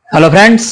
Hello friends,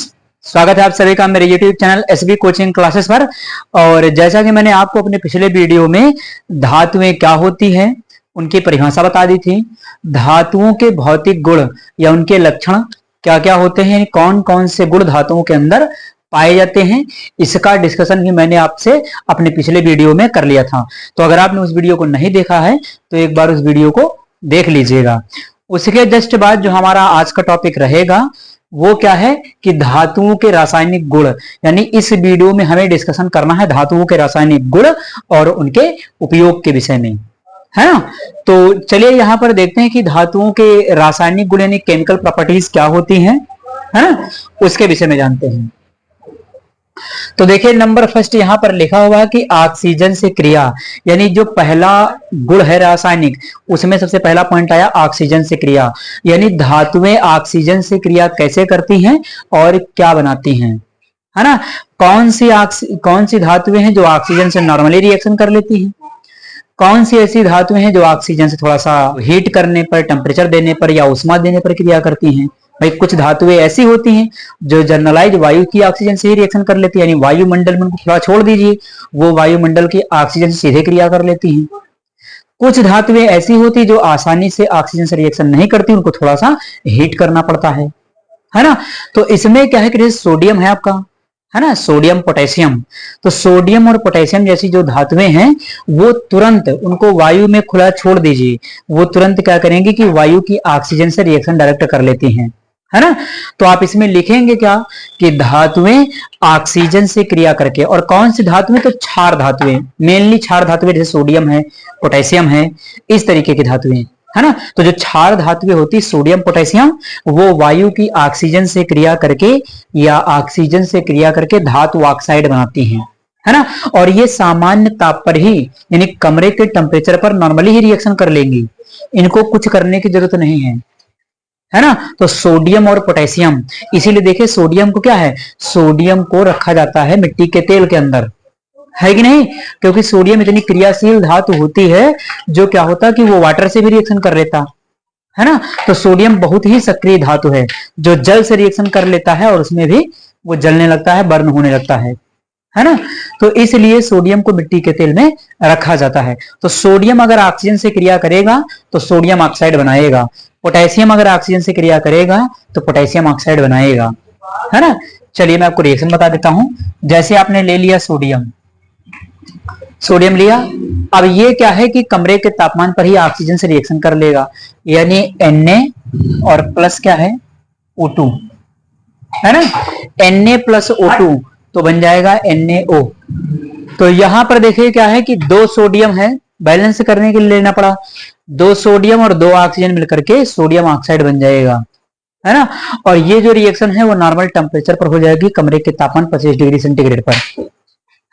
स्वागत है आप सभी का मेरे YouTube channel SB coaching classes पर। और जैसा कि मैंने आपको अपने पिछले वीडियो में धातुएं क्या होती हैं उनकी परिभाषा बता दी थी, धातुओं के भौतिक गुण या उनके लक्षण क्या क्या होते हैं, कौन कौन से गुण धातुओं के अंदर पाए जाते हैं, इसका डिस्कशन भी मैंने आपसे अपने पिछले वीडियो में कर लिया था। तो अगर आपने उस वीडियो को नहीं देखा है तो एक बार उस वीडियो को देख लीजिएगा। उसके जस्ट बाद जो हमारा आज का टॉपिक रहेगा वो क्या है कि धातुओं के रासायनिक गुण, यानी इस वीडियो में हमें डिस्कशन करना है धातुओं के रासायनिक गुण और उनके उपयोग के विषय में, है ना। तो चलिए यहां पर देखते हैं कि धातुओं के रासायनिक गुण यानी केमिकल प्रॉपर्टीज क्या होती हैं, है ना, उसके विषय में जानते हैं। तो देखिए नंबर फर्स्ट यहां पर लिखा हुआ है कि ऑक्सीजन से क्रिया, यानी जो पहला गुण है रासायनिक उसमें सबसे पहला पॉइंट आया ऑक्सीजन से क्रिया, यानी धातुएं ऑक्सीजन से क्रिया कैसे करती हैं और क्या बनाती हैं, है ना। कौन सी धातुएं हैं जो ऑक्सीजन से नॉर्मली रिएक्शन कर लेती हैं, कौन सी ऐसी धातुएं हैं जो ऑक्सीजन से थोड़ा सा हीट करने पर, टेम्परेचर देने पर या उष्मा देने पर क्रिया करती हैं। भाई कुछ धातुएं ऐसी होती हैं जो जनरलाइज वायु की ऑक्सीजन से ही रिएक्शन कर लेती है, यानी वायुमंडल में उनको थोड़ा छोड़ दीजिए, वो वायुमंडल की ऑक्सीजन से सीधे क्रिया कर लेती हैं। कुछ धातुएं ऐसी होती जो आसानी से ऑक्सीजन से रिएक्शन नहीं करती, उनको थोड़ा सा हीट करना पड़ता है ना। तो इसमें क्या है कि जैसे सोडियम है आपका, है ना, सोडियम पोटेशियम। तो सोडियम और पोटेशियम जैसी जो धातुएं हैं वो तुरंत उनको वायु में खुला छोड़ दीजिए, वो तुरंत क्या करेंगे कि वायु की ऑक्सीजन से रिएक्शन डायरेक्ट कर लेती हैं, है ना। तो आप इसमें लिखेंगे क्या कि धातुएं ऑक्सीजन से क्रिया करके, और कौन सी धातुएं, तो क्षार धातुएं, मेनली क्षार धातुएं जैसे सोडियम है, पोटेशियम है, इस तरीके की धातुएं, है ना। तो जो क्षार धातुएं होती सोडियम पोटेशियम, वो वायु की ऑक्सीजन से क्रिया करके या ऑक्सीजन से क्रिया करके धातु ऑक्साइड बनाती हैं, है ना। और ये सामान्य ताप पर ही, यानी कमरे के टेम्परेचर पर नॉर्मली ही रिएक्शन कर लेंगी, इनको कुछ करने की जरूरत नहीं है ना। तो सोडियम और पोटेशियम, इसीलिए देखिए सोडियम को क्या है, सोडियम को रखा जाता है मिट्टी के तेल के अंदर, है कि नहीं, क्योंकि सोडियम इतनी क्रियाशील धातु होती है जो क्या होता है कि वो वाटर से भी रिएक्शन कर लेता है ना। तो सोडियम बहुत ही सक्रिय धातु है जो जल से रिएक्शन कर लेता है और उसमें भी वो जलने लगता है, बर्न होने लगता है ना। तो इसलिए सोडियम को मिट्टी के तेल में रखा जाता है। तो सोडियम अगर ऑक्सीजन से क्रिया करेगा तो सोडियम ऑक्साइड बनाएगा, पोटेशियम अगर ऑक्सीजन से क्रिया करेगा तो पोटेशियम ऑक्साइड बनाएगा, है ना। चलिए मैं आपको रिएक्शन बता देता हूं। जैसे आपने ले लिया सोडियम लिया, अब ये क्या है कि कमरे के तापमान पर ही ऑक्सीजन से रिएक्शन कर लेगा, यानी Na और प्लस क्या है O2, है ना। Na प्लस O2 तो बन जाएगा NaO। तो यहां पर देखिए क्या है कि दो सोडियम है, बैलेंस करने के लिए लेना पड़ा, दो सोडियम और दो ऑक्सीजन मिलकर के सोडियम ऑक्साइड बन जाएगा, है ना। और ये जो रिएक्शन है वो नॉर्मल टेम्परेचर पर हो जाएगी, कमरे के तापमान 25 डिग्री सेंटीग्रेड पर,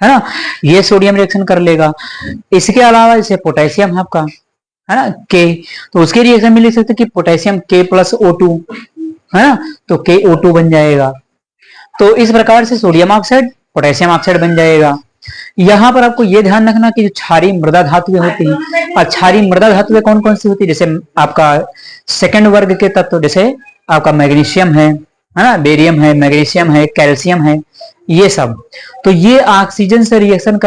है ना। ये सोडियम रिएक्शन कर लेगा। इसके अलावा जैसे पोटेशियम है आपका, है ना, के, तो उसके रिएक्शन में लिख सकते हैं कि पोटेशियम के प्लस O2, है ना, तो KO2 बन जाएगा। तो इस प्रकार से सोडियम ऑक्साइड पोटेशियम ऑक्साइड बन जाएगा। यहां पर आपको यह ध्यान रखना कि जो क्षारीय मृदा धातुएं होती हैं, और क्षारीय मृदा धातुएं कौन कौन सी होती है, जैसे आपका सेकंड वर्ग के तत्व जैसे आपका मैग्नीशियम है ना, बेरियम है, मैग्नीशियम है, कैल्शियम है, ये सब। तो ये ऑक्सीजन से रिएक्शन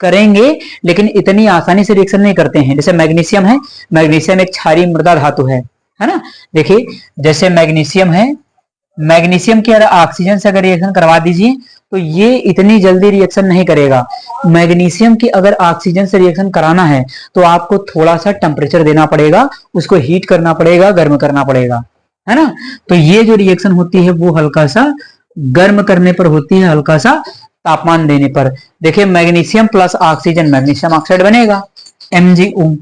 करेंगे लेकिन इतनी आसानी से रिएक्शन नहीं करते हैं। जैसे मैग्नीशियम है, मैग्नीशियम एक क्षारीय मृदा धातु है ना। देखिए जैसे मैग्नीशियम है, मैग्नीशियम की ऑक्सीजन से अगर रिएक्शन करवा दीजिए तो ये इतनी जल्दी रिएक्शन नहीं करेगा। मैग्नीशियम की अगर ऑक्सीजन से रिएक्शन कराना है तो आपको थोड़ा सा टेम्परेचर देना पड़ेगा, उसको हीट करना पड़ेगा, गर्म करना पड़ेगा, है ना। तो ये जो रिएक्शन होती है वो हल्का सा गर्म करने पर होती है, हल्का सा तापमान देने पर। देखिए magnesium plus oxygen magnesium oxide बनेगा, MgO,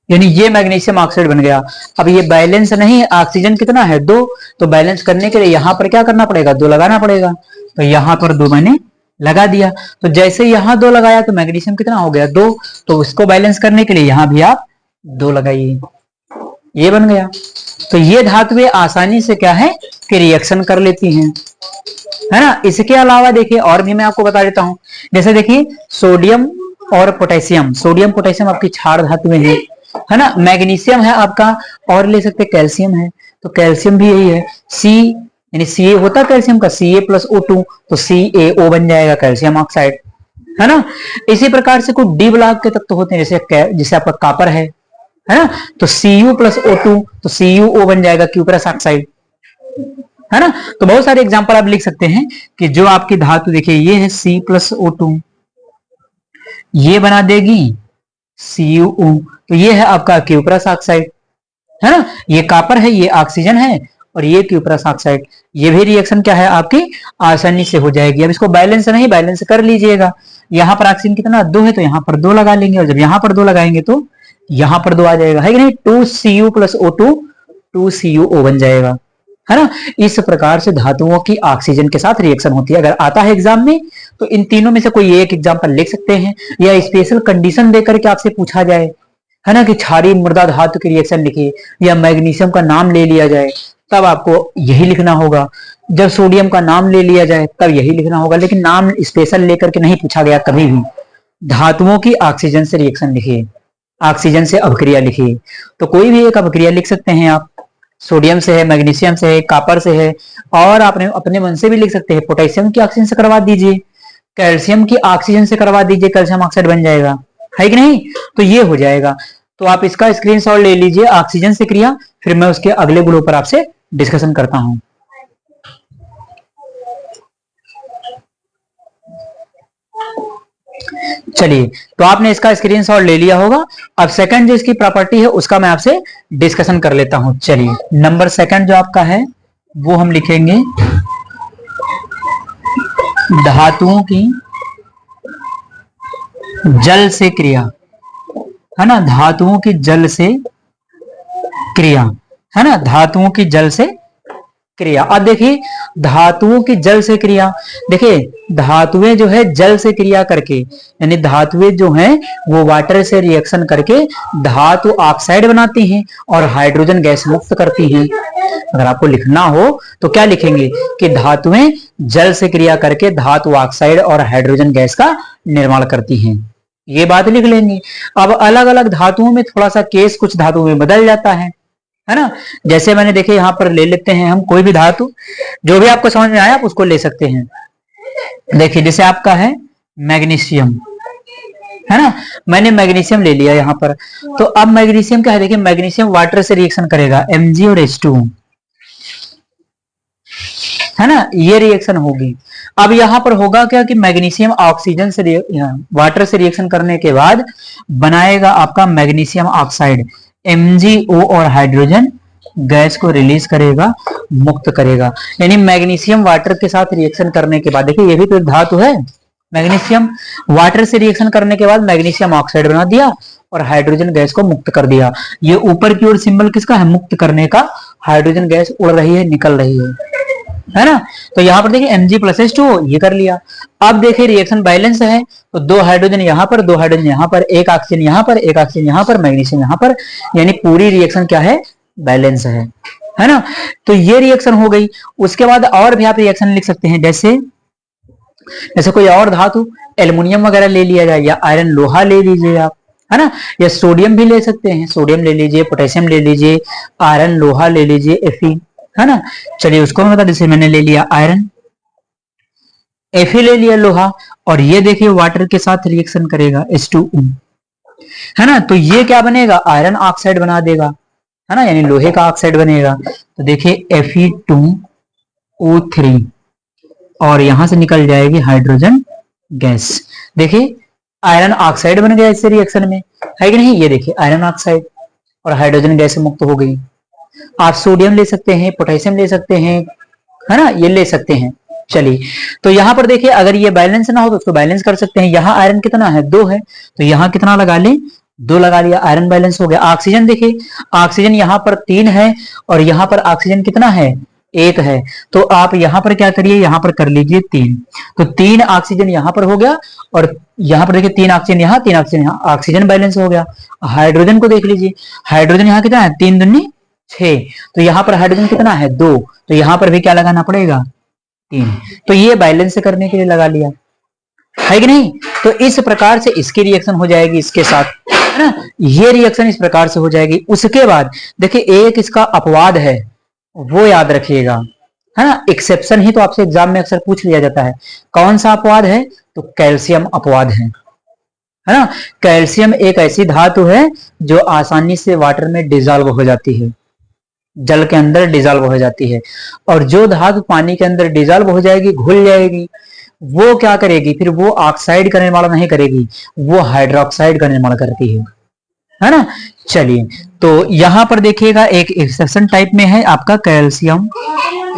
यानी ये मैग्नीशियम ऑक्साइड बन गया। अब ये बैलेंस नहीं, ऑक्सीजन कितना है 2, तो बैलेंस करने के लिए यहां पर क्या करना पड़ेगा, 2 लगाना पड़ेगा। तो यहां पर 2 मैंने लगा दिया, तो जैसे यहां 2 लगाया तो मैग्नीशियम कितना हो गया 2, तो उसको बैलेंस करने के लिए यहां भी आप 2 लगाइए, ये बन गया। तो ये धातुएं आसानी से क्या है कि रिएक्शन कर लेती हैं, है ना। इसके अलावा देखिए और भी मैं आपको बता देता हूं, जैसे देखिए सोडियम और पोटेशियम, सोडियम पोटेशियम आपकी क्षार धातुएं हैं, है ना। मैग्नीशियम है आपका, और ले सकते कैल्शियम है, तो कैल्शियम भी यही है, सी यानी सी होता कैल्शियम का, Ca+O2, तो CaO बन जाएगा कैल्शियम ऑक्साइड, है ना। इसी प्रकार से कुछ डी ब्लॉक के तत्व होते हैं, जैसे आपका कॉपर है ना, तो Cu+O2, तो CuO बन जाएगा क्यूप्रस ऑक्साइड, है ना। तो बहुत सारे एग्जांपल आप लिख सकते हैं कि जो आपकी धातु देखिए ये है C+O2, ये बना देगी CuO, तो ये है आपका क्यूप्रस ऑक्साइड, है ना। ये कॉपर है, ये ऑक्सीजन है, और ये क्यूप्रस ऑक्साइड, ये भी रिएक्शन क्या है आपकी आसानी से हो जाएगी। अब इसको बैलेंस नहीं, बैलेंस कर लीजिएगा, यहां पर ऑक्सीजन कितना 2 है, तो यहां पर 2 लगा लेंगे, और जब यहां पर 2 लगाएंगे तो यहां पर 2 आ जाएगा, है कि नहीं। 2Cu+O2 2CuO बन जाएगा, है ना। इस प्रकार से धातुओं की ऑक्सीजन के साथ रिएक्शन होती है। अगर आता है एग्जाम में तो इन तीनों में से कोई एक एग्जाम्पल लिख सकते हैं, या स्पेशल कंडीशन देकर के आपसे पूछा जाए, है ना, कि क्षारीय मृदा धातु की रिएक्शन लिखिए, या मैग्नीशियम का नाम ले लिया जाए तब आपको यही लिखना होगा, जब सोडियम का नाम ले लिया जाए तब यही लिखना होगा, लेकिन नाम स्पेशल लेकर के नहीं पूछा गया कभी भी। धातुओं की ऑक्सीजन से रिएक्शन लिखिए, ऑक्सीजन से अभिक्रिया लिखिए, तो कोई भी एक अभिक्रिया लिख सकते हैं आप, सोडियम से है, मैग्नीशियम से है, कॉपर से है, और आपने अपने मन से भी लिख सकते हैं, पोटेशियम की ऑक्सीजन से करवा दीजिए, कैल्शियम की ऑक्सीजन से करवा दीजिए, कैल्शियम ऑक्साइड बन जाएगा, है कि नहीं। तो ये हो जाएगा, तो आप इसका स्क्रीनशॉट ले लीजिए ऑक्सीजन से क्रिया, फिर मैं उसके अगले ग्रुप पर आपसे डिस्कशन करता हूं। चलिए, तो आपने इसका स्क्रीनशॉट ले लिया होगा। अब सेकंड जो इसकी प्रॉपर्टी है उसका मैं आपसे डिस्कशन कर लेता हूं। चलिए, नंबर सेकंड जो आपका है वो हम लिखेंगे धातुओं की जल से क्रिया, है ना, धातुओं की जल से क्रिया, है ना, धातुओं की जल से क्रिया। अब देखिए धातुओं की जल से क्रिया, देखिए धातुएं जो है जल से क्रिया करके, यानी धातुएं जो हैं वो वाटर से रिएक्शन करके धातु ऑक्साइड बनाती हैं और हाइड्रोजन गैस मुक्त करती हैं। अगर आपको लिखना हो तो क्या लिखेंगे कि धातुएं जल से क्रिया करके धातु ऑक्साइड और हाइड्रोजन गैस का निर्माण करती हैं, ये बात लिख लेंगे। अब अलग अलग धातुओं में थोड़ा सा केस कुछ धातुओं में बदल जाता है ना। जैसे मैंने देखे यहां पर ले लेते हैं हम कोई भी धातु, जो भी आपको समझ में आया आप उसको ले सकते हैं। देखिए जैसे आपका है मैग्नीशियम, है ना, मैंने मैग्नीशियम ले लिया यहां पर, तो अब मैग्नीशियम क्या है, देखिए मैग्नीशियम वाटर से रिएक्शन करेगा, Mg और H2, है ना, ये रिएक्शन होगी। अब यहां पर होगा क्या कि मैग्नीशियम ऑक्सीजन से वाटर से रिएक्शन करने के बाद बनाएगा आपका मैग्नीशियम ऑक्साइड, MgO और हाइड्रोजन गैस को रिलीज करेगा, मुक्त करेगा। यानी मैग्नीशियम वाटर के साथ रिएक्शन करने के बाद, देखिए ये भी तो एक धातु है, मैग्नीशियम वाटर से रिएक्शन करने के बाद मैग्नीशियम ऑक्साइड बना दिया और हाइड्रोजन गैस को मुक्त कर दिया। ये ऊपर की ओर सिंबल किसका है, मुक्त करने का, हाइड्रोजन गैस उड़ रही है, निकल रही है ना। तो यहां पर देखिए Mg+H2O ये कर लिया। अब देखिए रिएक्शन बैलेंस है, तो 2 हाइड्रोजन यहां पर, 2 हाइड्रोजन यहां पर, एक ऑक्सीजन यहां पर, एक ऑक्सीजन यहां पर, मैग्नीशियम यहां पर, यानी पूरी रिएक्शन क्या है, बैलेंस है ना। तो ये रिएक्शन हो गई। उसके बाद और भी आप रिएक्शन लिख सकते हैं, जैसे कोई और धातु एल्युमिनियम वगैरह ले लिया जाए, या आयरन लोहा ले लीजिए आप, है ना, या सोडियम भी ले सकते हैं, सोडियम ले लीजिए, पोटेशियम ले लीजिए, आयरन लोहा ले लीजिए, Fe, है ना। चलिए उसको मैं बता, जैसे मैंने ले लिया आयरन, Fe ले लिया लोहा, और ये देखिए वाटर के साथ रिएक्शन करेगा H2O, है ना। तो ये क्या बनेगा, आयरन ऑक्साइड बना देगा, है ना, यानी लोहे का ऑक्साइड बनेगा। तो देखिए Fe2O3, और यहां से निकल जाएगी हाइड्रोजन गैस। देखिए आयरन ऑक्साइड बन गया इससे रिएक्शन में, है कि नहीं। ये देखिए आयरन ऑक्साइड और हाइड्रोजन गैस मुक्त हो गई। आप सोडियम ले सकते हैं, पोटेशियम ले सकते हैं, है ना, ये ले सकते हैं। चलिए, तो यहां पर देखिए अगर ये बैलेंस ना हो तो उसको बैलेंस कर सकते हैं। यहाँ आयरन कितना है, 2 है, तो यहाँ कितना लगा ले, 2 लगा लिया, आयरन बैलेंस हो गया। ऑक्सीजन देखिए, ऑक्सीजन यहाँ पर 3 है और यहाँ पर ऑक्सीजन कितना है, 1 है, तो आप यहाँ पर क्या करिए, यहाँ पर कर लीजिए 3, तो 3 ऑक्सीजन यहाँ पर हो गया, और यहाँ पर देखिए 3 ऑक्सीजन यहाँ, 3 ऑक्सीजन यहाँ, ऑक्सीजन बैलेंस हो गया। हाइड्रोजन को देख लीजिए, हाइड्रोजन यहाँ कितना है, 3 दूनी 6, तो यहाँ पर हाइड्रोजन कितना है, 2, तो यहाँ पर भी क्या लगाना पड़ेगा, 3, तो ये बैलेंस करने के लिए लगा लिया, है कि नहीं। तो इस प्रकार से इसकी रिएक्शन हो जाएगी इसके साथ, है ना, ये रिएक्शन इस प्रकार से हो जाएगी। उसके बाद देखिए एक इसका अपवाद है, वो याद रखिएगा, है ना। एक्सेप्शन ही तो आपसे एग्जाम में अक्सर पूछ लिया जाता है। कौन सा अपवाद है? तो कैल्शियम अपवाद है ना। कैल्शियम एक ऐसी धातु है जो आसानी से वाटर में डिजॉल्व हो जाती है, जल के अंदर डिजॉल्व हो जाती है। और जो धातु पानी के अंदर डिजॉल्व हो जाएगी, घुल जाएगी, वो क्या करेगी फिर? वो ऑक्साइड का निर्माण नहीं करेगी, वो हाइड्रोक्साइड का निर्माण करती है ना। चलिए, तो यहां पर देखिएगा एक एक्सेप्शन टाइप में है आपका कैल्शियम।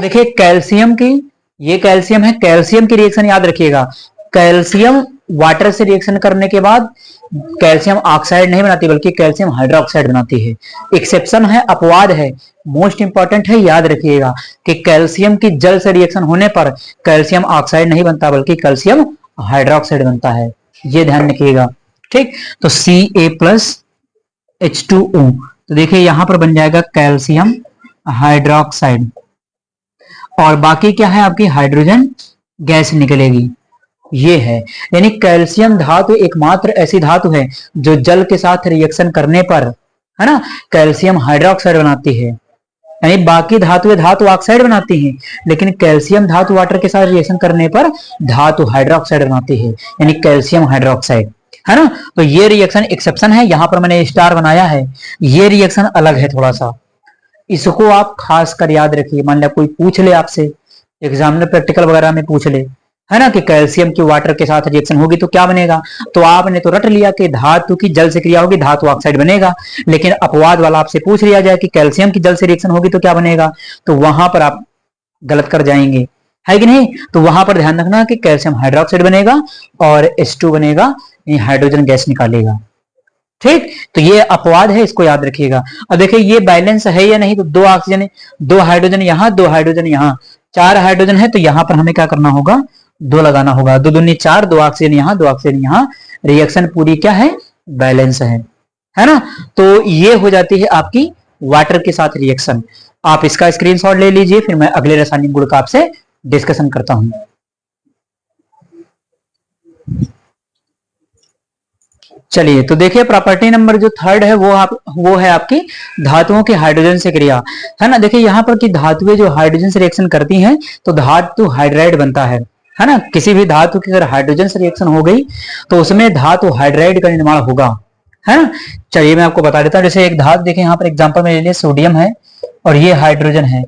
देखिए कैल्शियम की, ये कैल्शियम है, कैल्शियम की रिएक्शन याद रखिएगा। कैल्शियम वाटर से रिएक्शन करने के बाद कैल्शियम ऑक्साइड नहीं बनाती, बल्कि कैल्शियम हाइड्रोक्साइड बनाती है। एक्सेप्शन है, अपवाद है, मोस्ट इंपॉर्टेंट है, याद रखिएगा कि कैल्शियम की जल से रिएक्शन होने पर कैल्शियम ऑक्साइड नहीं बनता, बल्कि कैल्शियम हाइड्रोक्साइड बनता है। ये ध्यान रखिएगा, ठीक। तो Ca+H2O, तो देखिए यहां पर बन जाएगा कैल्शियम हाइड्रोक्साइड, और बाकी क्या है आपकी हाइड्रोजन गैस निकलेगी। ये है, यानी कैल्शियम धातु एकमात्र ऐसी धातु है जो जल के साथ रिएक्शन करने पर, है ना, कैल्शियम हाइड्रोक्साइड बनाती है। यानी बाकी धातु ऑक्साइड बनाती हैं, लेकिन कैल्शियम धातु वाटर के साथ रिएक्शन करने पर धातु हाइड्रोक्साइड बनाती है, यानी कैल्शियम हाइड्रोक्साइड, है ना। तो ये रिएक्शन एक्सेप्शन है, यहां पर मैंने स्टार बनाया है। ये रिएक्शन अलग है थोड़ा सा, इसको आप खास कर याद रखिए। मान लिया कोई पूछ ले आपसे एग्जाम में, प्रैक्टिकल वगैरह में पूछ ले, है ना, कि कैल्शियम की वाटर के साथ रिएक्शन होगी तो क्या बनेगा, तो आपने तो रट लिया कि धातु की जल से क्रिया होगी, धातु ऑक्साइड बनेगा। लेकिन अपवाद वाला आपसे पूछ लिया जाए कि कैल्शियम की जल से रिएक्शन होगी तो क्या बनेगा, तो वहां पर आप गलत कर जाएंगे, है कि नहीं। तो वहां पर ध्यान रखना कि कैल्शियम हाइड्रोक्साइड बनेगा और H2 बनेगा, हाइड्रोजन गैस निकालेगा, ठीक। तो ये अपवाद है, इसको याद रखिएगा। अब देखिए ये बैलेंस है या नहीं, तो 2 ऑक्सीजन, 2 हाइड्रोजन यहां, 2 हाइड्रोजन यहां, 4 हाइड्रोजन है, तो यहां पर हमें क्या करना होगा, 2 लगाना होगा। 2 दूनी 4, 2 ऑक्सीजन यहां, 2 ऑक्सीजन यहां, रिएक्शन पूरी क्या है, बैलेंस है ना। तो ये हो जाती है आपकी वाटर के साथ रिएक्शन। आप इसका स्क्रीनशॉट ले लीजिए, फिर मैं अगले रासायनिक गुण का आपसे डिस्कशन करता हूं। चलिए, तो देखिए प्रॉपर्टी नंबर जो 3rd है वो है आपकी धातुओं की हाइड्रोजन से क्रिया, है ना। देखिए यहाँ पर की धातुएं जो हाइड्रोजन से रिएक्शन करती हैं तो धातु हाइड्राइड बनता है ना। किसी भी धातु की अगर हाइड्रोजन से रिएक्शन हो गई तो उसमें धातु हाइड्राइड का निर्माण होगा, है ना। चलिए मैं आपको बता देता हूँ। जैसे एक धातु देखिए यहाँ पर एग्जाम्पल में ले लिया, सोडियम है और ये हाइड्रोजन है,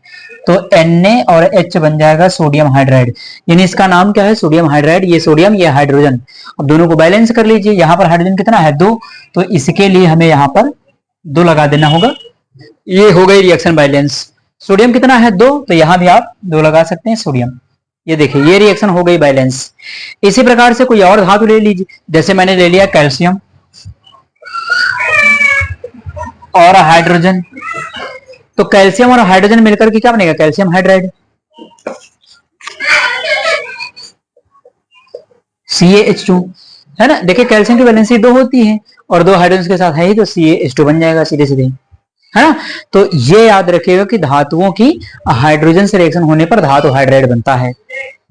तो Na और H बन जाएगा सोडियम हाइड्राइड, यानी इसका नाम क्या है, सोडियम हाइड्राइड। ये सोडियम, ये हाइड्रोजन। अब दोनों को बैलेंस कर लीजिए, यहाँ पर हाइड्रोजन कितना है, 2, तो इसके लिए हमें यहाँ पर 2 लगा देना होगा। ये हो गई रिएक्शन बैलेंस। सोडियम कितना है, 2, तो यहाँ भी आप 2 लगा सकते हैं सोडियम। ये देखिए ये रिएक्शन हो गई बैलेंस। इसी प्रकार से कोई और धातु ले लीजिए, जैसे मैंने ले लिया कैल्शियम और हाइड्रोजन, तो कैल्शियम और हाइड्रोजन मिलकर के क्या बनेगा, कैल्शियम हाइड्राइड, CaH2, है ना। देखिए कैल्शियम की वैलेंसी 2 होती है और 2 हाइड्रोजन के साथ है ही, तो CaH2 बन जाएगा सीधे सीधे, है ना। तो ये याद रखिएगा कि धातुओं की हाइड्रोजन से रिएक्शन होने पर धातु हाइड्राइड बनता है,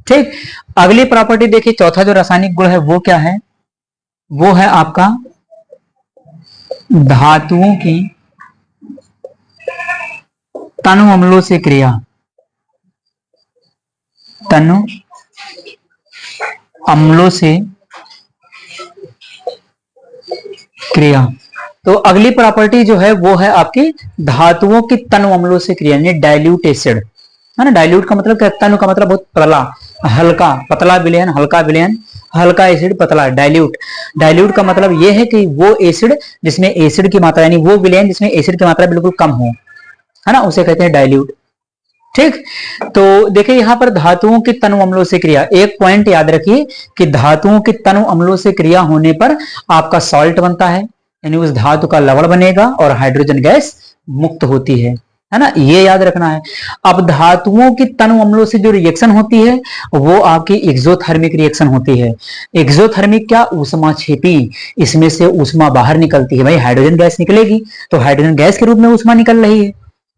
ठीक। अगली प्रॉपर्टी देखिए, चौथा जो रासायनिक गुण है वो क्या है, वो है आपका धातुओं की तनु अम्लों से क्रिया, तनु अम्लों से क्रिया। तो अगली प्रॉपर्टी जो है वो है आपकी धातुओं की तनु अम्लों से क्रिया, यानी डाइल्यूट एसिड, है ना। डाइल्यूट का मतलब क्या, तनु का मतलब बहुत पतला, हल्का, पतला विलयन, हल्का विलयन, हल्का एसिड, पतला, डाइल्यूट। डाइल्यूट का मतलब यह है कि वो एसिड जिसमें एसिड की मात्रा, यानी वो विलयन जिसमें एसिड की मात्रा बिल्कुल कम हो, है ना, उसे कहते हैं डाइल्यूट, ठीक। तो देखिए यहां पर धातुओं की तनु अम्लों से क्रिया, एक पॉइंट याद रखिए कि धातुओं की तनु अम्लों से क्रिया होने पर आपका सॉल्ट बनता है, यानी उस धातु का लवण बनेगा और हाइड्रोजन गैस मुक्त होती है ना, ये याद रखना है। अब धातुओं की तनु अम्लों से जो रिएक्शन होती है वो आपकी एक्सोथर्मिक रिएक्शन होती है। एक्सोथर्मिक क्या, ऊष्माक्षेपी, इसमें से ऊष्मा बाहर निकलती है। भाई हाइड्रोजन गैस निकलेगी तो हाइड्रोजन गैस के रूप में ऊष्मा निकल रही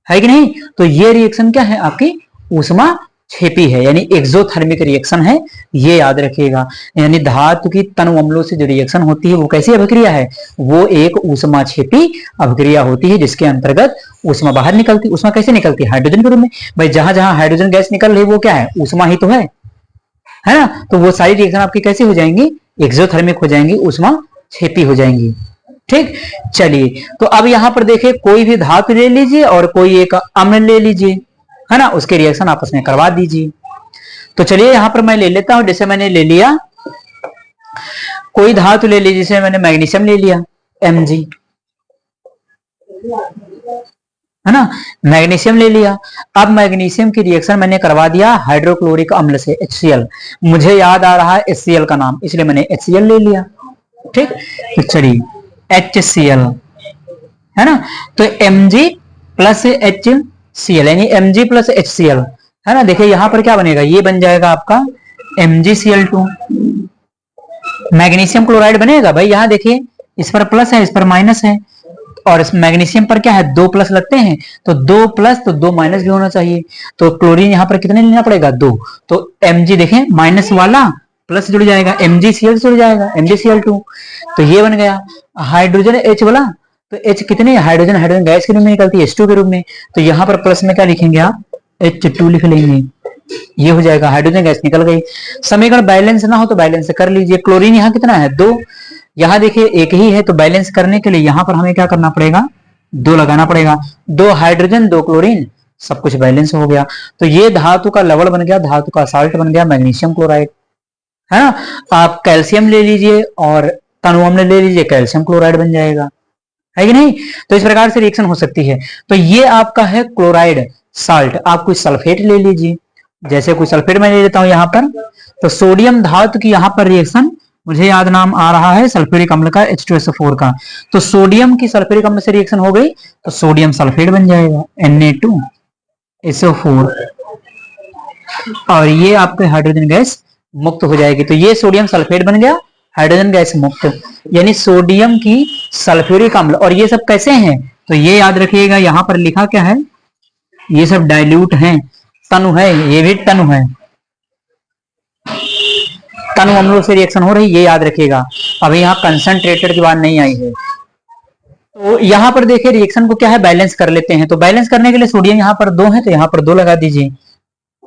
है कि नहीं, तो ये रिएक्शन क्या है आपकी ऊष्मा छेपी है, यानी एक्सोथर्मिक रिएक्शन है, ये याद रखिएगा। यानी धातु की तनु अम्लों से जो रिएक्शन होती है वो कैसी अभिक्रिया है, वो एक ऊष्मा छेपी अभिक्रिया होती है, जिसके अंतर्गत ऊष्मा बाहर निकलती। ऊष्मा कैसे निकलती है, हाइड्रोजन के रूप में। भाई जहां जहां हाइड्रोजन गैस निकल रही है वो क्या है, ऊष्मा ही तो है ना। तो वो सारी रिएक्शन आपकी कैसे हो जाएंगी, एक्सोथर्मिक हो जाएंगी, ऊष्मा छेपी हो जाएंगी। ठीक, चलिए तो अब यहां पर देखिए कोई भी धातु ले लीजिए और कोई एक अम्ल ले लीजिए, है ना, उसके रिएक्शन आपस में करवा दीजिए। तो चलिए यहां पर मैं ले लेता हूं, जैसे मैंने ले लिया कोई धातु ले लीजिए, जैसे मैंने मैग्नीशियम ले लिया Mg, है ना, मैग्नीशियम ले लिया। अब मैग्नीशियम की रिएक्शन मैंने करवा दिया हाइड्रोक्लोरिक अम्ल से HCl, मुझे याद आ रहा है HCl का नाम, इसलिए मैंने HCl ले लिया। ठीक, तो चलिए HCl, है ना, तो Mg प्लस HCl यानी Mg प्लस HCl, है ना। देखिए यहां पर क्या बनेगा, ये बन जाएगा आपका MgCl2, मैग्नीशियम क्लोराइड बनेगा। भाई यहां देखिए इस पर प्लस है, इस पर माइनस है, और इस मैग्नीशियम पर क्या है, 2 प्लस लगते हैं, तो 2 प्लस तो 2 माइनस भी होना चाहिए। तो क्लोरीन यहां पर कितने लेना पड़ेगा, 2। तो Mg देखें माइनस वाला प्लस जुड़ जाएगा, MgCl जुड़ जाएगा, MgCl2, तो ये बन गया। हाइड्रोजन H वाला, तो H कितने, हाइड्रोजन हाइड्रोजन गैस के रूप में निकलती है H2 के रूप में, तो यहां पर प्लस में क्या लिखेंगे आप, H2 लिख लेंगे, ये हो जाएगा, हाइड्रोजन गैस निकल गई। समीकरण बैलेंस ना हो तो बैलेंस कर लीजिए। क्लोरीन यहाँ कितना है, 2, यहां देखिए एक ही है, तो बैलेंस करने के लिए यहां पर हमें क्या करना पड़ेगा, 2 लगाना पड़ेगा, 2 हाइड्रोजन 2 क्लोरीन, सब कुछ बैलेंस हो गया। तो ये धातु का लवण बन गया, धातु का साल्ट बन गया मैग्नीशियम क्लोराइड, है ना। आप कैल्शियम ले लीजिए और तनु अम्ल ले लीजिए, कैल्शियम क्लोराइड बन जाएगा, है कि नहीं। तो इस प्रकार से रिएक्शन हो सकती है। तो ये आपका है क्लोराइड साल्ट। आप कोई सल्फेट ले लीजिए, जैसे कोई सल्फेट मैं ले लेता हूं यहां पर, तो सोडियम धातु की यहां पर रिएक्शन, मुझे याद नाम आ रहा है सल्फ्यूरिक अम्ल का H2SO4 का, तो सोडियम की सल्फ्यूरिक अम्ल से रिएक्शन हो गई तो सोडियम सल्फेट बन जाएगा Na2SO4, और ये आपके हाइड्रोजन गैस मुक्त हो जाएगी। तो ये सोडियम सल्फेट बन गया, हाइड्रोजन गैस मुक्त, यानी सोडियम की सल्फ्यूरिक अम्ल। और ये सब कैसे हैं, तो ये याद रखिएगा, यहां पर लिखा क्या है, ये सब डाइल्यूट हैं, तनु है, ये भी तनु है, तनु अम्लों से रिएक्शन हो रही, ये याद रखिएगा। अभी यहाँ कंसंट्रेटेड की बात नहीं आई है। तो यहाँ पर देखिए रिएक्शन को क्या है, बैलेंस कर लेते हैं। तो बैलेंस करने के लिए सोडियम यहाँ पर 2 है, तो यहाँ पर 2 लगा दीजिए।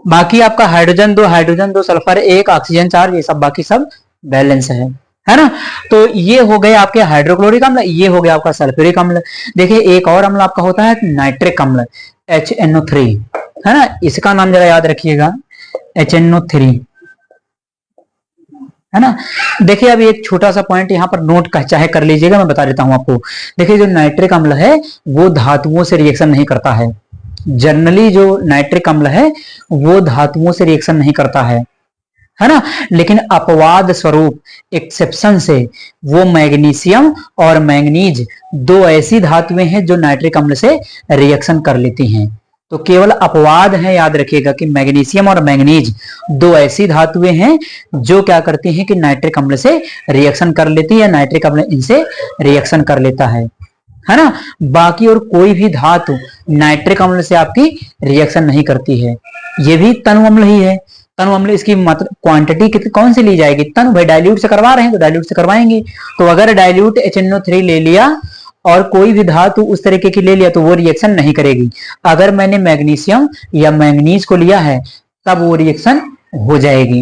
बाकी आपका हाइड्रोजन 2 सल्फर 1 ऑक्सीजन 4, ये सब बाकी सब बैलेंस है ना। तो ये हो गए आपके हाइड्रोक्लोरिक अम्ल, ये हो गया आपका सल्फ्यूरिक अम्ल। देखिए एक और अम्ल आपका होता है नाइट्रिक अम्ल HNO3, है ना, इसका नाम जरा याद रखिएगा HNO3, है ना। देखिए अभी एक छोटा सा पॉइंट यहाँ पर नोट का चाहे कर लीजिएगा, मैं बता देता हूं आपको। देखिए जो नाइट्रिक अम्ल है वो धातुओं से रिएक्शन नहीं करता है, जनरली जो नाइट्रिक अम्ल है वो धातुओं से रिएक्शन नहीं करता है ना। लेकिन अपवाद स्वरूप एक्सेप्शन से वो मैग्नीशियम और मैंगनीज 2 ऐसी धातुएं हैं जो नाइट्रिक अम्ल से रिएक्शन कर लेती हैं। तो केवल अपवाद है, याद रखिएगा कि मैग्नीशियम और मैंगनीज 2 ऐसी धातुएं हैं जो क्या करती हैं कि नाइट्रिक अम्ल से रिएक्शन कर लेती है, या नाइट्रिक अम्ल इनसे रिएक्शन कर लेता है ना। बाकी और कोई भी धातु नाइट्रिक अम्ल से आपकी रिएक्शन नहीं करती है। ये भी तनु अम्ल ही है। तनु अम्ल, इसकी मात्रा क्वांटिटी कौन सी ली जाएगी, तनु। भाई डाइल्यूट से करवा रहे हैं तो डाइल्यूट से करवाएंगे। तो अगर डाइल्यूट HNO3 ले लिया और कोई भी धातु उस तरीके की ले लिया तो वो रिएक्शन नहीं करेगी। अगर मैंने मैग्नीशियम या मैंगनीज को लिया है तब वो रिएक्शन हो जाएगी,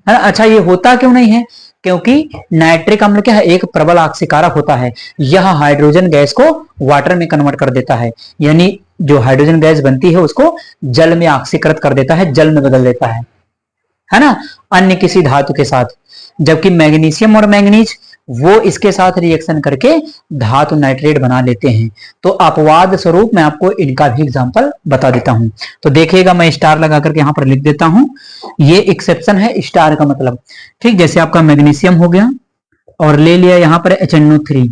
है ना। अच्छा ये होता क्यों नहीं है, क्योंकि नाइट्रिक अम्ल क्या है, एक प्रबल ऑक्सीकारक होता है। यह हाइड्रोजन गैस को वाटर में कन्वर्ट कर देता है, यानी जो हाइड्रोजन गैस बनती है उसको जल में ऑक्सीकृत कर देता है, जल में बदल देता है ना, अन्य किसी धातु के साथ। जबकि मैग्नीशियम और मैंगनीज वो इसके साथ रिएक्शन करके धातु नाइट्रेट बना लेते हैं। तो अपवाद स्वरूप मैं आपको इनका भी एग्जांपल बता देता हूं। तो देखिएगा मैं स्टार लगा करके यहां पर लिख देता हूं, ये एक्सेप्शन है स्टार का मतलब। ठीक, जैसे आपका मैग्नीशियम हो गया और ले लिया यहां पर HNO3,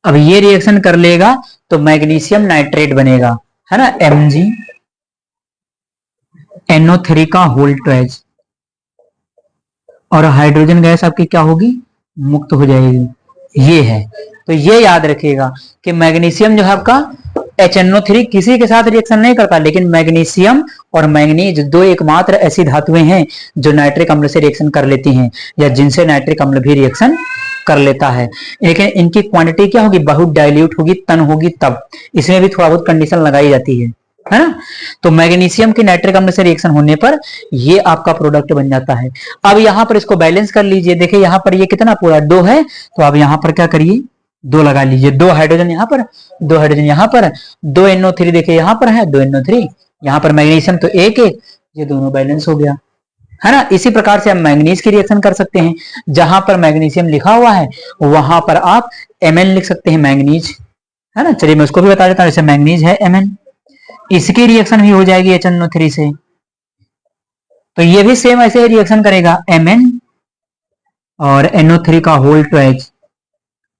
अब ये रिएक्शन कर लेगा तो मैग्नीशियम नाइट्रेट बनेगा, है ना, MgNO3 का होल ट्वाइस, और हाइड्रोजन गैस आपकी क्या होगी, मुक्त हो जाएगी। ये है, तो ये याद रखिएगा कि मैग्नीशियम जो है आपका HNO3 किसी के साथ रिएक्शन नहीं करता, लेकिन मैग्नीशियम और मैंगनीज दो एकमात्र ऐसी धातुएं हैं जो नाइट्रिक अम्ल से रिएक्शन कर लेती हैं, या जिनसे नाइट्रिक अम्ल भी रिएक्शन कर लेता है। लेकिन इनकी क्वांटिटी क्या होगी, बहुत डाइल्यूट होगी, तन होगी, तब इसमें भी थोड़ा बहुत कंडीशन लगाई जाती है ना। तो मैग्नीशियम की नाइट्रिक अम्ल से रिएक्शन होने पर ये आपका प्रोडक्ट बन जाता है। अब यहां पर इसको बैलेंस कर लीजिए, देखिए यहां पर ये कितना पूरा 2 है, तो अब यहां पर क्या करिए 2 लगा लीजिए, 2 हाइड्रोजन यहां पर, 2 हाइड्रोजन यहां पर, 2 NO3 देखिए यहां पर है, 2 NO3 यहां पर, मैग्नीशियम तो एक, ये दोनों बैलेंस हो गया, है ना। इसी प्रकार से हम मैंगनीज की रिएक्शन कर सकते हैं, जहां पर मैग्नीशियम लिखा हुआ है वहां पर आप Mn लिख सकते हैं, मैंगनीज, है ना। चलिए मैं उसको भी बता देता हूं, जैसे मैंगनीज है Mn, इसकी रिएक्शन भी हो जाएगी HNO3 से, तो ये भी सेम ऐसे रिएक्शन करेगा, Mn और NO3 का होल ट्वाइस,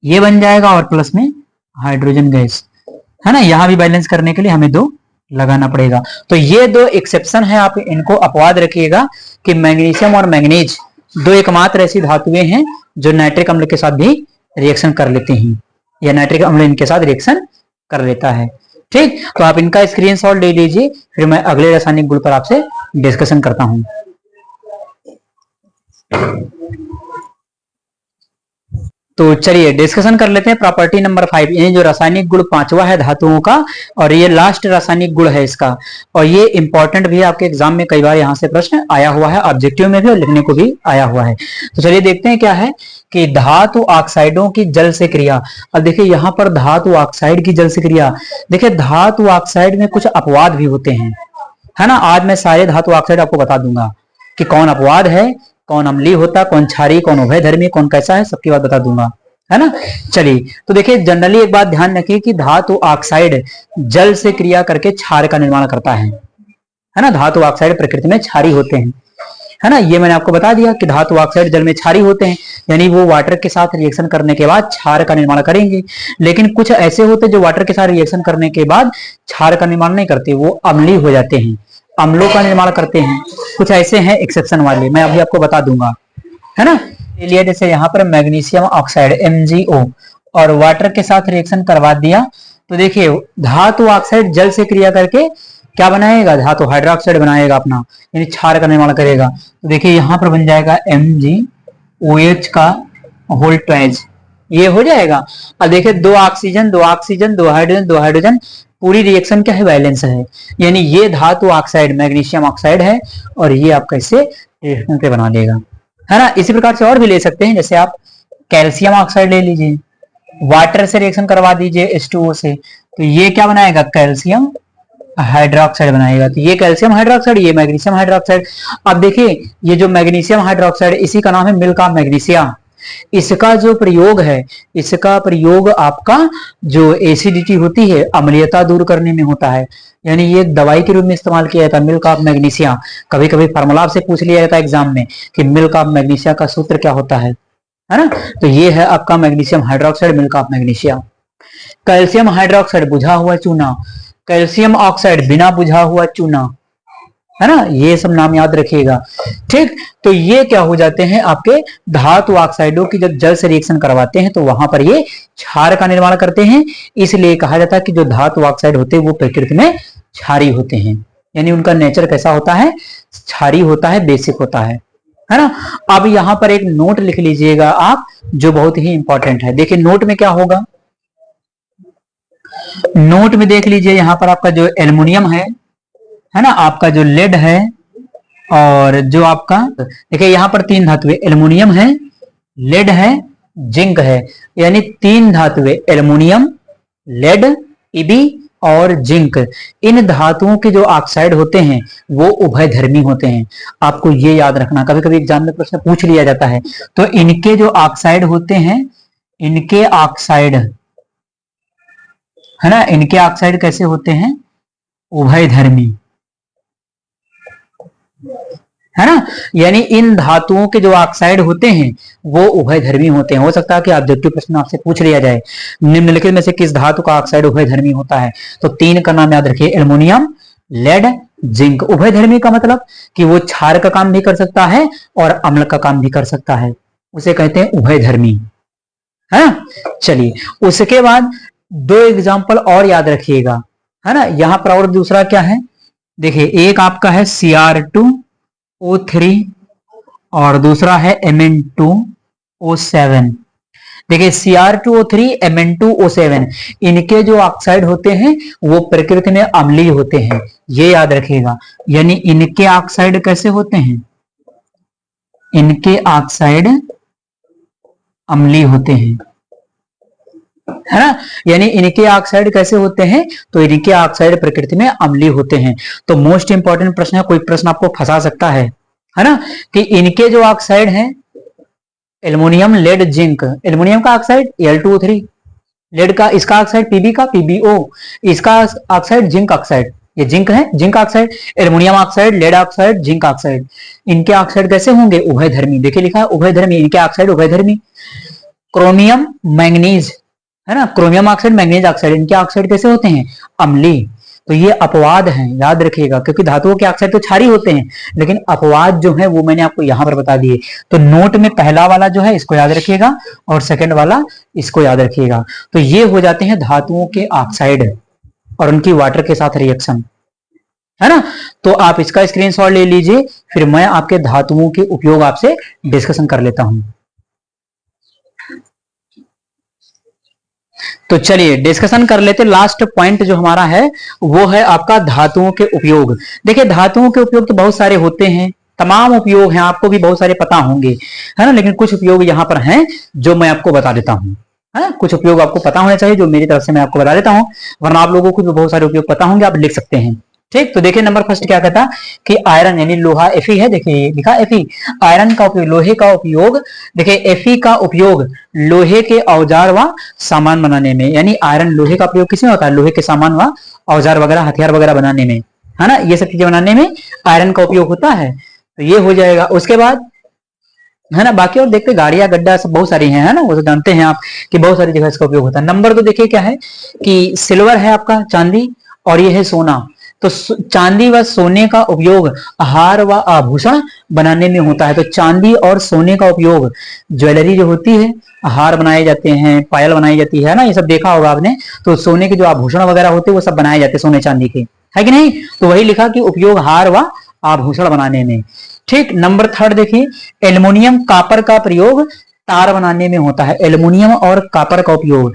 ये बन जाएगा, और प्लस में हाइड्रोजन गैस, है ना। यहां भी बैलेंस करने के लिए हमें 2 लगाना पड़ेगा। तो ये 2 एक्सेप्शन है, आप इनको अपवाद रखिएगा कि मैग्नीशियम और मैंगनीज 2 एकमात्र ऐसी धातुएं हैं जो नाइट्रिक अम्ल के साथ भी रिएक्शन कर लेते हैं, या नाइट्रिक अम्ल इनके साथ रिएक्शन कर लेता है। ठीक, तो आप इनका स्क्रीनशॉट ले लीजिए, फिर मैं अगले रासायनिक गुण पर आपसे डिस्कशन करता हूं। तो चलिए डिस्कशन कर लेते हैं प्रॉपर्टी नंबर 5, ये जो रासायनिक गुण 5वां है धातुओं का, और ये लास्ट रासायनिक गुण है इसका, और ये इंपॉर्टेंट भी है, आपके एग्जाम में कई बार यहाँ से प्रश्न आया हुआ है, ऑब्जेक्टिव में भी और लिखने को भी आया हुआ है। तो चलिए देखते हैं क्या है कि धातु ऑक्साइडों की जल से क्रिया। अब देखिए यहाँ पर धातु ऑक्साइड की जल से क्रिया, देखिए धातु ऑक्साइड में कुछ अपवाद भी होते हैं, है ना। आज मैं सारे धातु ऑक्साइड आपको बता दूंगा कि कौन अपवाद है, कौन अम्लीय होता, कौन क्षारीय, कौन उभयधर्मी, कौन कैसा है, सबकी बात बता दूंगा, है ना। चलिए तो देखिए जनरली एक बात ध्यान रखिए कि धातु ऑक्साइड जल से क्रिया करके क्षार का निर्माण करता है ना। धातु ऑक्साइड प्रकृति में क्षारीय होते हैं, है ना। ये मैंने आपको बता दिया कि धातु ऑक्साइड जल में क्षारीय होते हैं, यानी वो वाटर के साथ रिएक्शन करने के बाद क्षार का निर्माण करेंगे। लेकिन कुछ ऐसे होते हैं जो वाटर के साथ रिएक्शन करने के बाद क्षार का निर्माण नहीं करते, वो अम्लीय हो जाते हैं, अम्लों का निर्माण करते हैं। कुछ ऐसे हैं एक्सेप्शन वाले, मैं अभी आपको बता दूंगा, है ना। लिए जैसे यहाँ पर मैग्नीशियम ऑक्साइड MgO और वाटर के साथ रिएक्शन करवा दिया, तो देखिए धातु ऑक्साइड जल से क्रिया करके क्या बनाएगा, धातु हाइड्रोक्साइड बनाएगा अपना, यानी क्षार का निर्माण करेगा। तो देखिए यहाँ पर बन जाएगा MgOH का होल ट्वाइस, ये हो जाएगा। अब देखिए 2 ऑक्सीजन 2 ऑक्सीजन 2 हाइड्रोजन 2 हाइड्रोजन, पूरी रिएक्शन क्या है, बैलेंस है, यानी ये धातु ऑक्साइड मैग्नीशियम ऑक्साइड है, और ये आप कैसे रिएक्शन पे बना देगा, है ना। इसी प्रकार से और भी ले सकते हैं, जैसे आप कैल्शियम ऑक्साइड ले लीजिए, वाटर से रिएक्शन करवा दीजिए H2O से, तो ये क्या बनाएगा, कैल्शियम हाइड्रोक्साइड बनाएगा। तो ये कैल्शियम हाइड्रोक्साइड, ये मैग्नीशियम हाइड्रोक्साइड। अब देखिए ये जो मैग्नीशियम हाइड्रोक्साइड, इसी का नाम है मिल्क ऑफ मैग्नीशिया। इसका जो प्रयोग है, इसका प्रयोग आपका जो एसिडिटी होती है, अम्लीयता दूर करने में होता है, यानी ये एक दवाई के रूप में इस्तेमाल किया जाता है, मिल्क ऑफ मैग्नीशिया। कभी कभी फार्मूला से पूछ लिया जाता है एग्जाम में कि मिल्क ऑफ मैग्नीशिया का सूत्र क्या होता है ना। तो ये है आपका magnesium hydroxide, milk of magnesia. Calcium hydroxide बुझा हुआ चूना, कैल्शियम ऑक्साइड बिना बुझा हुआ चूना, है ना। ये सब नाम याद रखिएगा, ठीक। तो ये क्या हो जाते हैं आपके धातु ऑक्साइडों की जब जल से रिएक्शन करवाते हैं तो वहां पर ये क्षार का निर्माण करते हैं। इसलिए कहा जाता है कि जो धातु ऑक्साइड होते हैं वो प्रकृति में क्षारीय होते हैं, यानी उनका नेचर कैसा होता है, क्षारीय होता है, बेसिक होता है ना। अब यहां पर एक नोट लिख लीजिएगा आप, जो बहुत ही इंपॉर्टेंट है। देखिए नोट में क्या होगा, नोट में देख लीजिए यहां पर आपका जो एल्युमिनियम है ना, आपका जो लेड है, और जो आपका देखिए यहां पर 3 धातुएं, एल्युमिनियम है, लेड है, जिंक है, यानी 3 धातुएं, एल्युमिनियम, लेड, Eb और जिंक। इन धातुओं के जो ऑक्साइड होते हैं वो उभयधर्मी होते हैं। आपको ये याद रखना, कभी कभी एग्जाम में प्रश्न पूछ लिया जाता है। तो इनके जो ऑक्साइड होते हैं, इनके ऑक्साइड, है ना, इनके ऑक्साइड कैसे होते हैं, उभयधर्मी, है ना। यानी इन धातुओं के जो ऑक्साइड होते हैं वो उभयधर्मी होते हैं। हो सकता है कि ऑब्जेक्टिव प्रश्न आपसे पूछ लिया जाए निम्नलिखित में से किस धातु का ऑक्साइड उभयधर्मी होता है, तो 3 का नाम याद रखिए, एल्युमिनियम, लेड, जिंक। उभयधर्मी का मतलब कि वो क्षार का काम भी कर सकता है और अम्ल का काम भी कर सकता है, उसे कहते हैं उभयधर्मी, है ना। चलिए उसके बाद 2 एग्जाम्पल और याद रखिएगा, है ना। यहां पर और दूसरा क्या है, देखिए एक आपका है Cr2O3 और दूसरा है Mn2O7। देखिए Cr2O3 Mn2O7 इनके जो ऑक्साइड होते हैं वो प्रकृति में अम्लीय होते हैं, ये याद रखिएगा। यानी इनके ऑक्साइड कैसे होते हैं, इनके ऑक्साइड अम्लीय होते हैं, है ना। यानी इनके ऑक्साइड कैसे होते हैं, तो इनके ऑक्साइड प्रकृति में अम्लीय होते हैं। तो मोस्ट इंपॉर्टेंट प्रश्न है, कोई प्रश्न आपको फंसा सकता है ना, कि इनके जो ऑक्साइड हैं एल्युमिनियम, लेड, जिंक, एल्युमिनियम का ऑक्साइड Al2O3, लेड का इसका ऑक्साइड Pb का PbO, इसका ऑक्साइड जिंक ऑक्साइड, ये जिंक है zinc oxide, aluminium oxide, lead oxide, zinc oxide, इनके ऑक्साइड कैसे होंगे, उभयधर्मी। देखिए लिखा है उभयधर्मी, इनके ऑक्साइड उभयधर्मी। क्रोमियम मैंगनीज, है ना, क्रोमियम ऑक्साइड, मैंगनीज ऑक्साइड, इनके ऑक्साइड कैसे होते हैं, अम्लीय। तो ये अपवाद हैं, याद रखिएगा, क्योंकि धातुओं के ऑक्साइड तो क्षारीय होते हैं, लेकिन अपवाद जो है वो मैंने आपको यहां पर बता दिए। तो नोट में पहला वाला जो है इसको याद रखिएगा और सेकंड वाला इसको याद रखिएगा। तो ये हो जाते हैं धातुओं के ऑक्साइड और उनकी वाटर के साथ रिएक्शन, है ना। तो आप इसका स्क्रीनशॉट ले लीजिए, फिर मैं आपके धातुओं के उपयोग आपसे डिस्कशन कर लेता हूं। तो चलिए डिस्कशन कर लेते। लास्ट पॉइंट जो हमारा है वो है आपका धातुओं के उपयोग। देखिए धातुओं के उपयोग तो बहुत सारे होते हैं, तमाम उपयोग हैं, आपको भी बहुत सारे पता होंगे, है ना, लेकिन कुछ उपयोग यहाँ पर हैं जो मैं आपको बता देता हूँ, है ना। कुछ उपयोग आपको पता होने चाहिए जो मेरी तरफ से मैं आपको बता देता हूँ, वरना आप लोगों को भी बहुत सारे उपयोग पता होंगे, आप लिख सकते हैं। ठीक, तो देखिए नंबर फर्स्ट क्या कहता कि आयरन यानी लोहा, Fe है, देखिए लिखा Fe, आयरन का उपयोग, लोहे का उपयोग। देखिए Fe का उपयोग लोहे के औजार व सामान बनाने में, यानी आयरन लोहे का प्रयोग किसमें होता है, लोहे के सामान व औजार वगैरह, हथियार वगैरह बनाने में, है ना, ये सब चीजें बनाने में आयरन का उपयोग होता है। तो ये हो जाएगा। उसके बाद है ना, बाकी और देखते गाड़ियां गड्ढा सब बहुत सारी हैं, है ना, वो तो जानते हैं आप कि बहुत सारी जगह इसका उपयोग होता है। नंबर तो देखिए क्या है कि सिल्वर है आपका, चांदी, और ये है सोना। तो चांदी व सोने का उपयोग हार व आभूषण बनाने में होता है। तो चांदी और सोने का उपयोग ज्वेलरी जो होती है, हार बनाए जाते हैं, पायल बनाई जाती है ना, ये सब देखा होगा आपने। तो सोने के जो आभूषण वगैरह होते हैं वो सब बनाए जाते हैं सोने चांदी के, है कि नहीं। तो वही लिखा कि उपयोग हार व आभूषण बनाने में। ठीक, नंबर थर्ड देखिए, एल्युमिनियम कापर का प्रयोग तार बनाने में होता है। एल्युमिनियम और कापर का उपयोग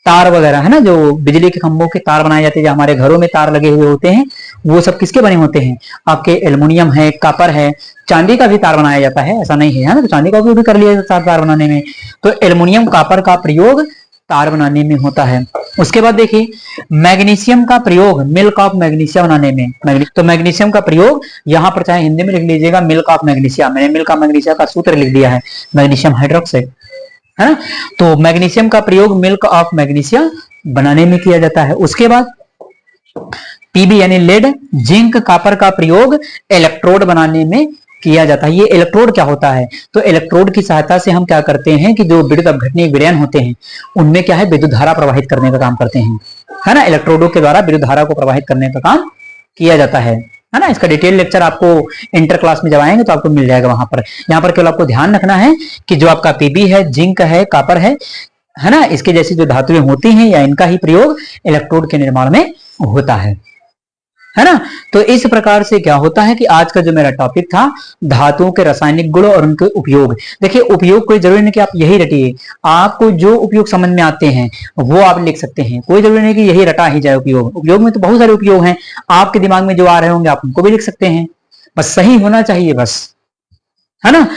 तार वगैरह, है ना, जो बिजली के खंभों के तार बनाए जाते हैं, जो हमारे घरों में तार लगे हुए होते हैं, वो सब किसके बने होते हैं, आपके एल्युमिनियम है, कापर है। चांदी का भी तार बनाया जाता है, ऐसा नहीं है ना, तो चांदी का उपयोग भी कर लिया जाता है तार बनाने में। तो एल्युमिनियम कापर का प्रयोग तार बनाने में होता है। उसके बाद देखिए मैग्नीशियम का प्रयोग मिल्क ऑफ मैग्नीशिया बनाने में। तो मैग्नीशियम का प्रयोग यहाँ पर चाहे हिंदी में लिख लीजिएगा मिल्क ऑफ मैग्नीशिया, मैंने मिल्क ऑफ मैग्नीशिया का सूत्र लिख दिया है, मैग्नीशियम हाइड्रोक्साइड, है ना। तो मैग्नीशियम का प्रयोग मिल्क ऑफ मैग्नीशिया बनाने में किया जाता है। उसके बाद पीबी यानी लेड, जिंक, कापर का प्रयोग इलेक्ट्रोड बनाने में किया जाता है। ये इलेक्ट्रोड क्या होता है, तो इलेक्ट्रोड की सहायता से हम क्या करते हैं कि जो विद्युत अपघटनीय विलयन होते हैं उनमें क्या है, विद्युत धारा प्रवाहित करने का काम करते हैं, है ना। इलेक्ट्रोडों के द्वारा विद्युत धारा को प्रवाहित करने का काम किया जाता है ना। इसका डिटेल लेक्चर आपको इंटर क्लास में जब आएंगे तो आपको मिल जाएगा वहां पर। यहाँ पर केवल आपको ध्यान रखना है कि जो आपका पीबी है, जिंक है, कापर है ना, इसके जैसी जो धातुएं होती हैं या इनका ही प्रयोग इलेक्ट्रोड के निर्माण में होता है ना। तो इस प्रकार से क्या होता है कि आज का जो मेरा टॉपिक था धातुओं के रासायनिक गुण और उनके उपयोग। देखिए उपयोग कोई जरूरी नहीं कि आप यही रटिए, आपको जो उपयोग समझ में आते हैं वो आप लिख सकते हैं, कोई जरूरी नहीं कि यही रटा ही जाए। उपयोग में तो बहुत सारे उपयोग हैं, आपके दिमाग में जो आ रहे होंगे आप उनको भी लिख सकते हैं, बस सही होना चाहिए बस, है ना।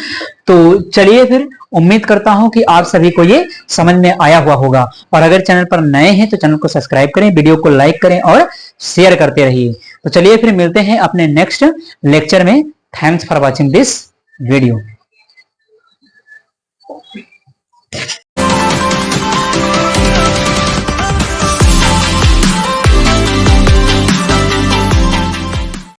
तो चलिए फिर, उम्मीद करता हूं कि आप सभी को ये समझ में आया हुआ होगा। और अगर चैनल पर नए हैं तो चैनल को सब्सक्राइब करें, वीडियो को लाइक करें और शेयर करते रहिए। तो चलिए फिर मिलते हैं अपने नेक्स्ट लेक्चर में। Thanks for watching this video.